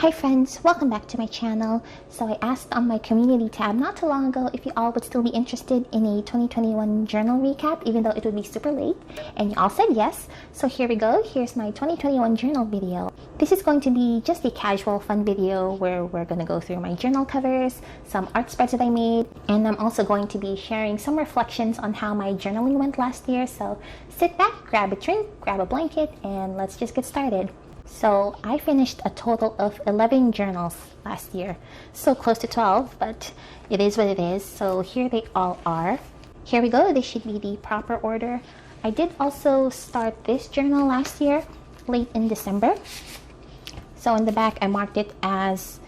Hi friends, welcome back to my channel. So I asked on my community tab not too long ago if you all would still be interested in a 2021 journal recap, even though it would be super late, and you all said yes. So here we go, here's my 2021 journal video. This is going to be just a casual fun video where we're going to go through my journal covers, some art spreads that I made, and I'm also going to be sharing some reflections on how my journaling went last year. So sit back, grab a drink, grab a blanket, and let's just get started. So I finished a total of 11 journals last year. So close to 12, but it is what it is. So here they all are. Here we go. They should be the proper order. I did also start this journal last year, late in December. So in the back, I marked it as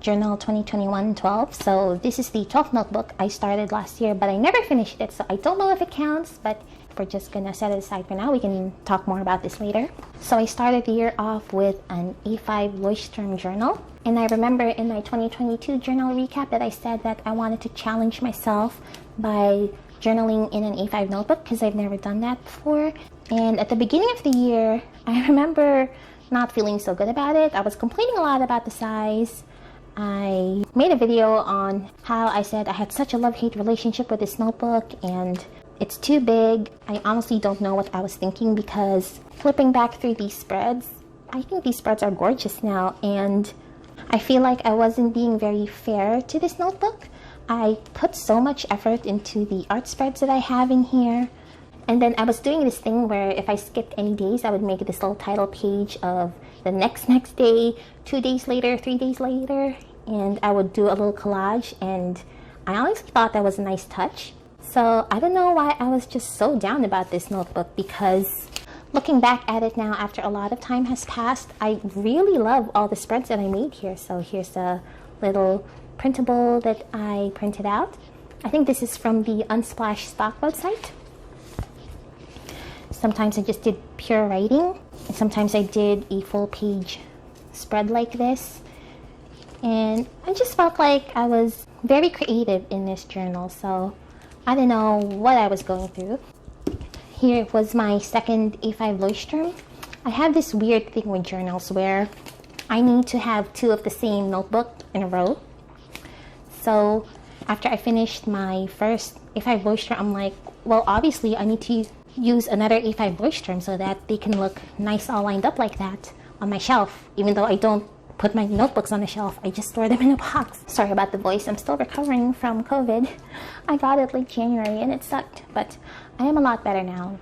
Journal 2021-12. So this is the 12th notebook I started last year, but I never finished it. So I don't know if it counts, but we're just gonna set it aside for now. We can talk more about this later. So I started the year off with an A5 Leuchtturm journal. And I remember in my 2022 journal recap that I said that I wanted to challenge myself by journaling in an A5 notebook because I've never done that before. And at the beginning of the year, I remember not feeling so good about it. I was complaining a lot about the size. I made a video on how I said I had such a love-hate relationship with this notebook and it's too big. I honestly don't know what I was thinking because flipping back through these spreads, I think these spreads are gorgeous now, and I feel like I wasn't being very fair to this notebook. I put so much effort into the art spreads that I have in here, and then I was doing this thing where if I skipped any days, I would make this little title page of the next day, 2 days later, 3 days later, and I would do a little collage, and I honestly thought that was a nice touch. So I don't know why I was just so down about this notebook, because looking back at it now after a lot of time has passed, I really love all the spreads that I made here. So here's a little printable that I printed out. I think this is from the Unsplash stock website. Sometimes I just did pure writing, and sometimes I did a full page spread like this. And I just felt like I was very creative in this journal, so I don't know what I was going through. Here was my second A5 Leuchtturm. I have this weird thing with journals where I need to have two of the same notebook in a row. So after I finished my first A5 Leuchtturm, I'm like, well, obviously I need to use another A5 Leuchtturm so that they can look nice all lined up like that on my shelf, even though I don't put my notebooks on the shelf. I just store them in a box. Sorry about the voice. I'm still recovering from COVID. I got it late January and it sucked, but I am a lot better now.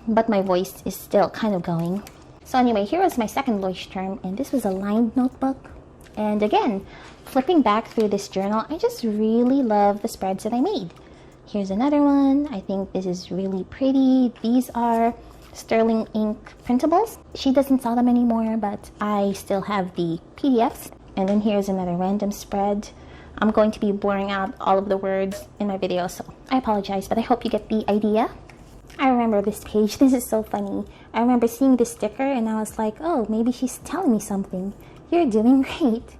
But my voice is still kind of going. So anyway, here was my second Leuchtturm, and this was a lined notebook. And again, flipping back through this journal, I just really love the spreads that I made. Here's another one. I think this is really pretty. These are sterling ink printables. She doesn't sell them anymore, but I still have the PDFs. And then here's another random spread. I'm going to be blurring out all of the words in my video, so I apologize, but I hope you get the idea. I remember this page. This is so funny. I remember seeing this sticker and I was like, oh, maybe she's telling me something. You're doing great.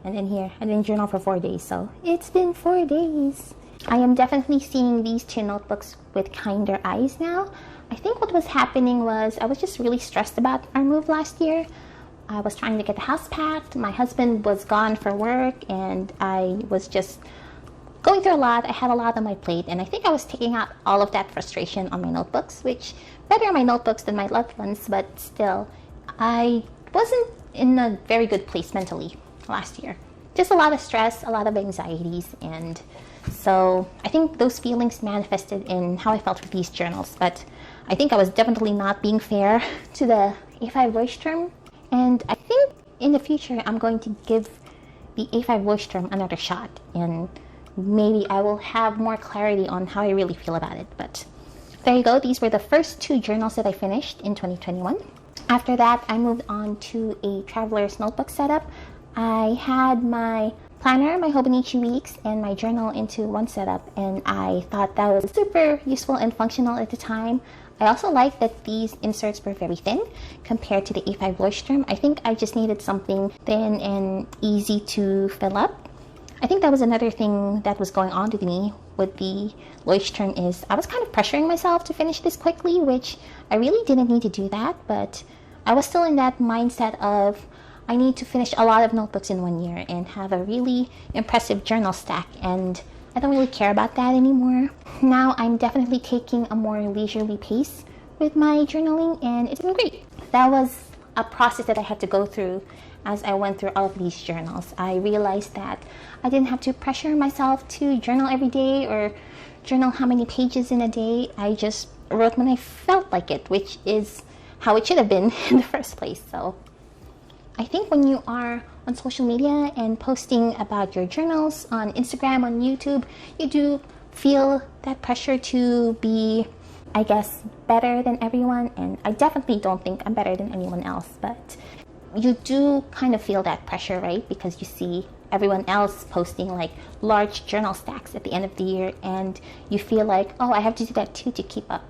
And then here, I didn't journal for 4 days, so it's been 4 days. I am definitely seeing these two notebooks with kinder eyes now. I think what was happening was I was just really stressed about our move last year. I was trying to get the house packed. My husband was gone for work and I was just going through a lot. I had a lot on my plate, and I think I was taking out all of that frustration on my notebooks, which better on my notebooks than my loved ones, but still, I wasn't in a very good place mentally last year. Just a lot of stress, a lot of anxieties, and so I think those feelings manifested in how I felt with these journals. But I think I was definitely not being fair to the A5 Leuchtturm, and I think in the future I'm going to give the A5 Leuchtturm another shot, and maybe I will have more clarity on how I really feel about it. But there you go. These were the first two journals that I finished in 2021. After that, I moved on to a traveler's notebook setup. I had my planner, my Hobonichi weeks, and my journal into one setup, and I thought that was super useful and functional at the time. I also liked that these inserts were very thin compared to the A5 Leuchtturm. I think I just needed something thin and easy to fill up. I think that was another thing that was going on with me with the Leuchtturm is I was kind of pressuring myself to finish this quickly, which I really didn't need to do that, but I was still in that mindset of I need to finish a lot of notebooks in 1 year and have a really impressive journal stack, and I don't really care about that anymore. Now I'm definitely taking a more leisurely pace with my journaling, and it's been great. That was a process that I had to go through as I went through all of these journals. I realized that I didn't have to pressure myself to journal every day or journal how many pages in a day. I just wrote when I felt like it, which is how it should have been in the first place. So I think when you are on social media and posting about your journals on Instagram, on YouTube, you do feel that pressure to be, I guess, better than everyone. And I definitely don't think I'm better than anyone else, but you do kind of feel that pressure, right? Because you see everyone else posting like large journal stacks at the end of the year, and you feel like, oh, I have to do that too to keep up.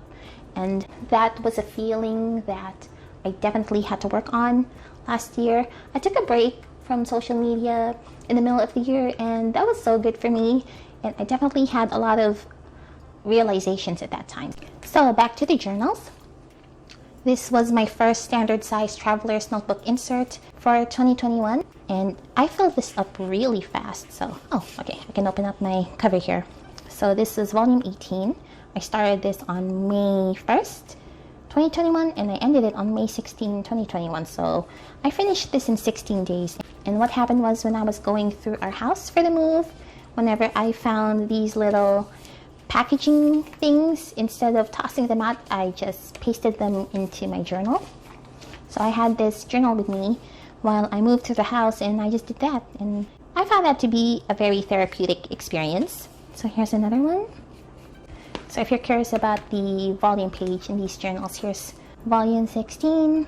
And that was a feeling that I definitely had to work on last year. I took a break from social media in the middle of the year, and that was so good for me. And I definitely had a lot of realizations at that time. So back to the journals. This was my first standard size traveler's notebook insert for 2021, and I filled this up really fast. So, okay, I can open up my cover here. So this is volume 18. I started this on May 1st, 2021, and I ended it on May 16, 2021. So I finished this in 16 days. And what happened was, when I was going through our house for the move, whenever I found these little packaging things, instead of tossing them out, I just pasted them into my journal. So I had this journal with me while I moved through the house, and I just did that, and I found that to be a very therapeutic experience. So here's another one. So if you're curious about the volume page in these journals, here's volume 16.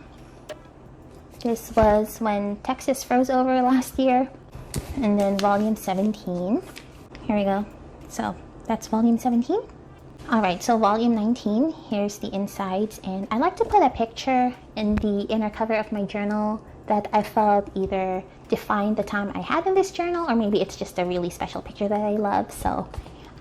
This was when Texas froze over last year. And then volume 17. Here we go. So that's volume 17. Alright, so volume 19, here's the insides, and I like to put a picture in the inner cover of my journal that I felt either defined the time I had in this journal, or maybe it's just a really special picture that I love. So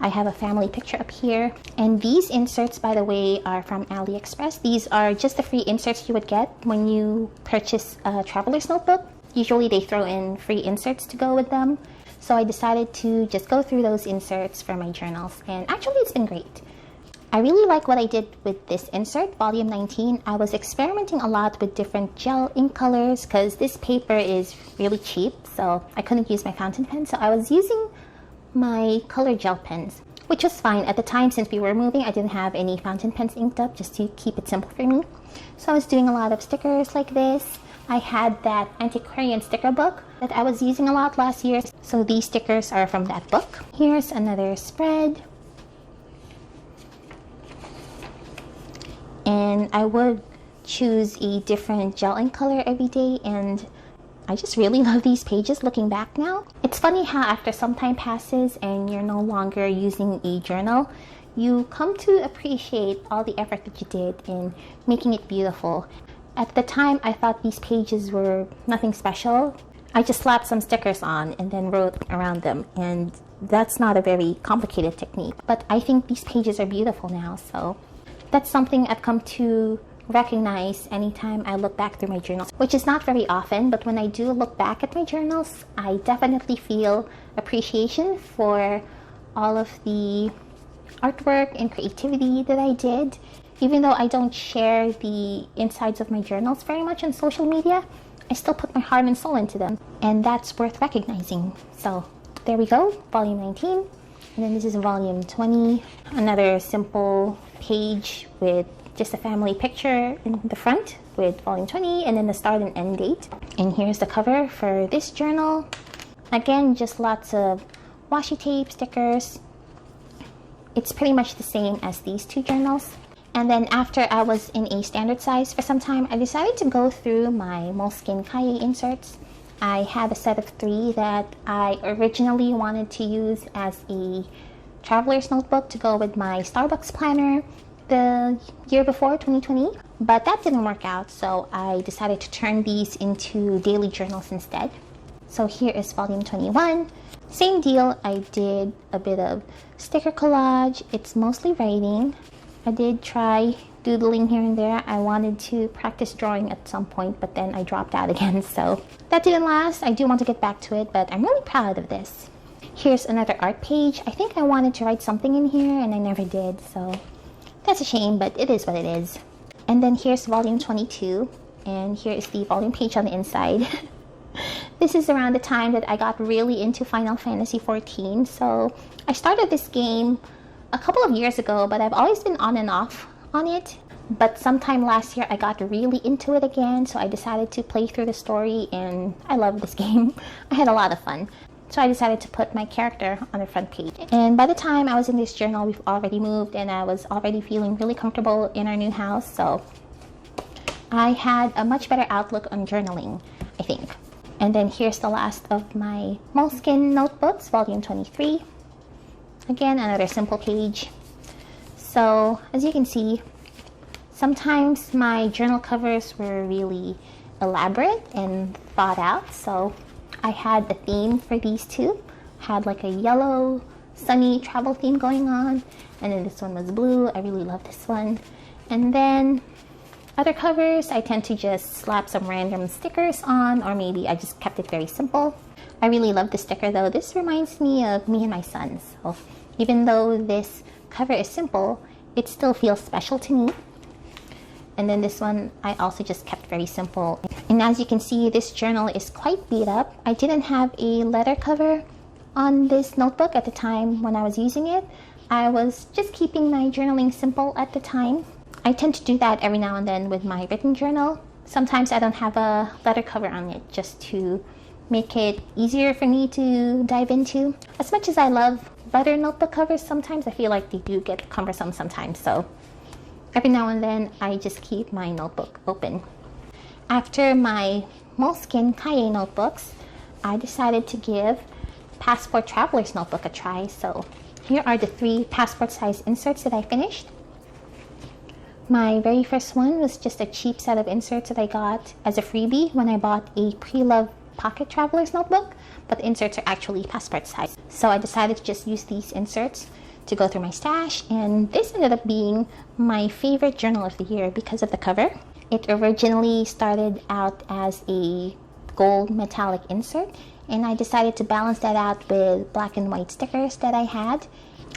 I have a family picture up here. And these inserts, by the way, are from AliExpress. These are just the free inserts you would get when you purchase a traveler's notebook. Usually they throw in free inserts to go with them. So I decided to just go through those inserts for my journals, and actually it's been great. I really like what I did with this insert, volume 19. I was experimenting a lot with different gel ink colors because this paper is really cheap, so I couldn't use my fountain pen. So I was using my color gel pens, which was fine. At the time, since we were moving, I didn't have any fountain pens inked up, just to keep it simple for me. So I was doing a lot of stickers like this. I had that antiquarian sticker book that I was using a lot last year, so these stickers are from that book. Here's another spread. And I would choose a different gel ink color every day, and I just really love these pages looking back now. It's funny how after some time passes and you're no longer using a journal, you come to appreciate all the effort that you did in making it beautiful. At the time, I thought these pages were nothing special. I just slapped some stickers on and then wrote around them, and that's not a very complicated technique. But I think these pages are beautiful now, so that's something I've come to recognize anytime I look back through my journals, which is not very often, but when I do look back at my journals, I definitely feel appreciation for all of the artwork and creativity that I did. Even though I don't share the insides of my journals very much on social media, I still put my heart and soul into them, and that's worth recognizing. So there we go, volume 19. And then this is volume 20, another simple page with just a family picture in the front with volume 20, and then the start and end date. And here's the cover for this journal. Again, just lots of washi tape, stickers. It's pretty much the same as these two journals. And then after I was in a standard size for some time, I decided to go through my Moleskine Cahier inserts. I had a set of 3 that I originally wanted to use as a traveler's notebook to go with my Starbucks planner the year before, 2020, but that didn't work out, so I decided to turn these into daily journals instead. So here is volume 21. Same deal, I did a bit of sticker collage. It's mostly writing. I did try doodling here and there. I wanted to practice drawing at some point, but then I dropped out again, so that didn't last. I do want to get back to it, but I'm really proud of this. Here's another art page. I think I wanted to write something in here and I never did, so that's a shame, but it is what it is. And then here's volume 22, and here is the volume page on the inside. This is around the time that I got really into Final Fantasy XIV. So I started this game a couple of years ago, but I've always been on and off on it. But sometime last year I got really into it again, so I decided to play through the story, and I love this game. I had a lot of fun. So I decided to put my character on the front page. And by the time I was in this journal, we've already moved and I was already feeling really comfortable in our new house. So I had a much better outlook on journaling, I think. And then here's the last of my Moleskine notebooks, volume 23. Again, another simple page. So as you can see, sometimes my journal covers were really elaborate and thought out. So I had a theme for these two. Had like a yellow, sunny travel theme going on. And then this one was blue. I really love this one. And then other covers, I tend to just slap some random stickers on, or maybe I just kept it very simple. I really love this sticker though. This reminds me of me and my son. So even though this cover is simple, it still feels special to me. And then this one, I also just kept very simple. And as you can see, this journal is quite beat up. I didn't have a letter cover on this notebook at the time when I was using it. I was just keeping my journaling simple at the time. I tend to do that every now and then with my written journal. Sometimes I don't have a letter cover on it just to make it easier for me to dive into. As much as I love letter notebook covers, sometimes I feel like they do get cumbersome sometimes. So every now and then I just keep my notebook open. After my Moleskine Cahier notebooks, I decided to give Passport Traveler's Notebook a try. So here are the 3 passport size inserts that I finished. My very first one was just a cheap set of inserts that I got as a freebie when I bought a pre-loved Pocket Traveler's Notebook, but the inserts are actually passport size. So I decided to just use these inserts to go through my stash, and this ended up being my favorite journal of the year because of the cover. It originally started out as a gold metallic insert, and I decided to balance that out with black and white stickers that I had.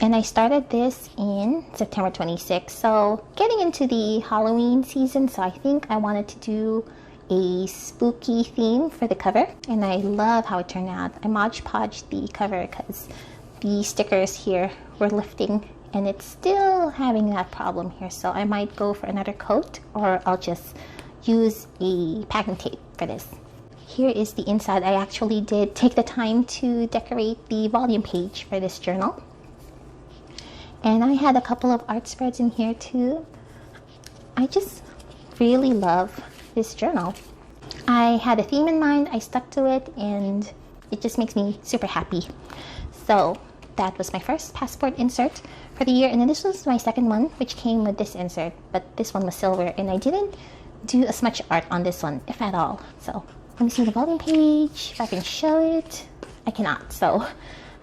And I started this in September 26th, so getting into the Halloween season, so I think I wanted to do a spooky theme for the cover, and I love how it turned out. I Mod Podged the cover because the stickers here were lifting, and it's still having that problem here, so I might go for another coat, or I'll just use a packing tape for this. Here is the inside. I actually did take the time to decorate the volume page for this journal. And I had a couple of art spreads in here too. I just really love this journal. I had a theme in mind, I stuck to it, and it just makes me super happy. So that was my first passport insert for the year, and then this was my second one, which came with this insert, but this one was silver, and I didn't do as much art on this one, if at all. So let me see the volume page, if I can show it. I cannot, so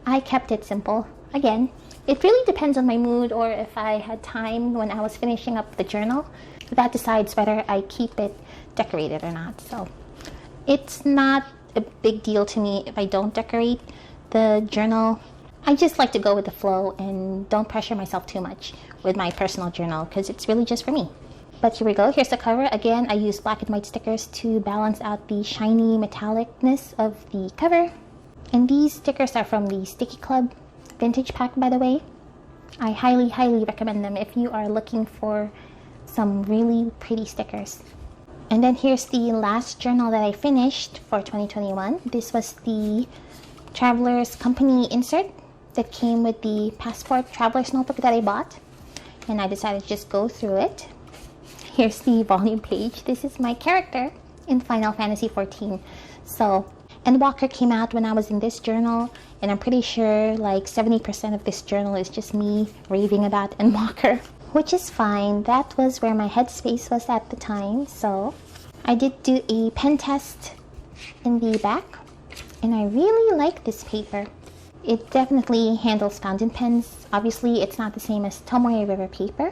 I kept it simple. Again, it really depends on my mood, or if I had time when I was finishing up the journal. That decides whether I keep it decorated or not. So it's not a big deal to me if I don't decorate the journal. I just like to go with the flow and don't pressure myself too much with my personal journal because it's really just for me. But here we go. Here's the cover. Again, I used black and white stickers to balance out the shiny metallicness of the cover. And these stickers are from the Sticky Club vintage pack, by the way. I highly recommend them if you are looking for some really pretty stickers. And then here's the last journal that I finished for 2021. This was the Traveler's Company insert that came with the Passport Traveler's Notebook that I bought, and I decided to just go through it. Here's the volume page. This is my character in Final Fantasy XIV. So Endwalker came out when I was in this journal, and I'm pretty sure like 70% of this journal is just me raving about Endwalker, which is fine. That was where my headspace was at the time. So I did do a pen test in the back, and I really like this paper. It definitely handles fountain pens. Obviously, it's not the same as Tomoe River paper,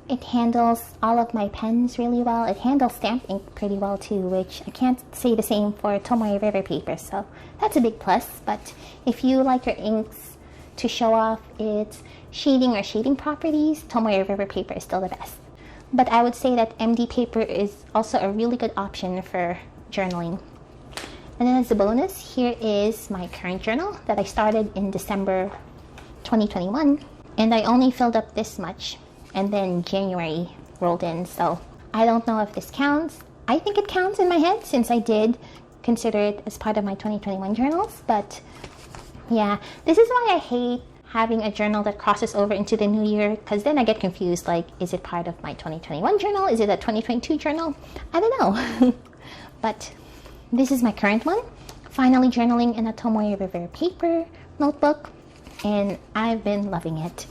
It handles all of my pens really well. It handles stamp ink pretty well too, which I can't say the same for Tomoe River paper, so that's a big plus. But if you like your inks to show off its shading or shading properties, Tomoe River paper is still the best. But I would say that MD paper is also a really good option for journaling. And then as a bonus, here is my current journal that I started in December 2021, and I only filled up this much, and then January rolled in, so I don't know if this counts. I think it counts in my head since I did consider it as part of my 2021 journals, but yeah, this is why I hate having a journal that crosses over into the new year, because then I get confused, like, is it part of my 2021 journal? Is it a 2022 journal? I don't know. But this is my current one, finally journaling in a Tomoe River paper notebook, and I've been loving it.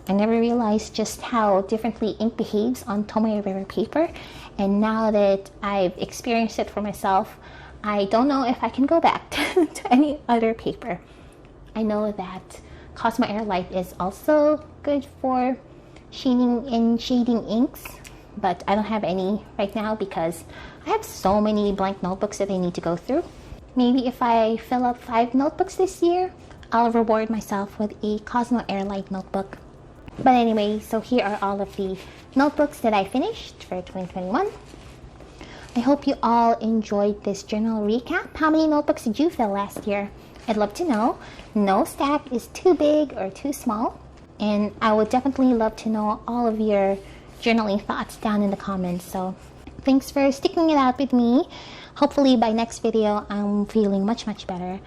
I never realized just how differently ink behaves on Tomoe River paper, and now that I've experienced it for myself, I don't know if I can go back to any other paper. I know that Cosmo Airlight is also good for shading and shading inks, but I don't have any right now because I have so many blank notebooks that I need to go through. Maybe if I fill up 5 notebooks this year, I'll reward myself with a Cosmo Airlight notebook. But anyway, so here are all of the notebooks that I finished for 2021. I hope you all enjoyed this journal recap. How many notebooks did you fill last year? I'd love to know. No stack is too big or too small. And I would definitely love to know all of your journaling thoughts down in the comments. So thanks for sticking it out with me. Hopefully by next video, I'm feeling much better.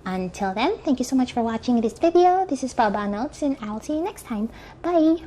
Until then, thank you so much for watching this video. This is Baba Notes, and I'll see you next time. Bye!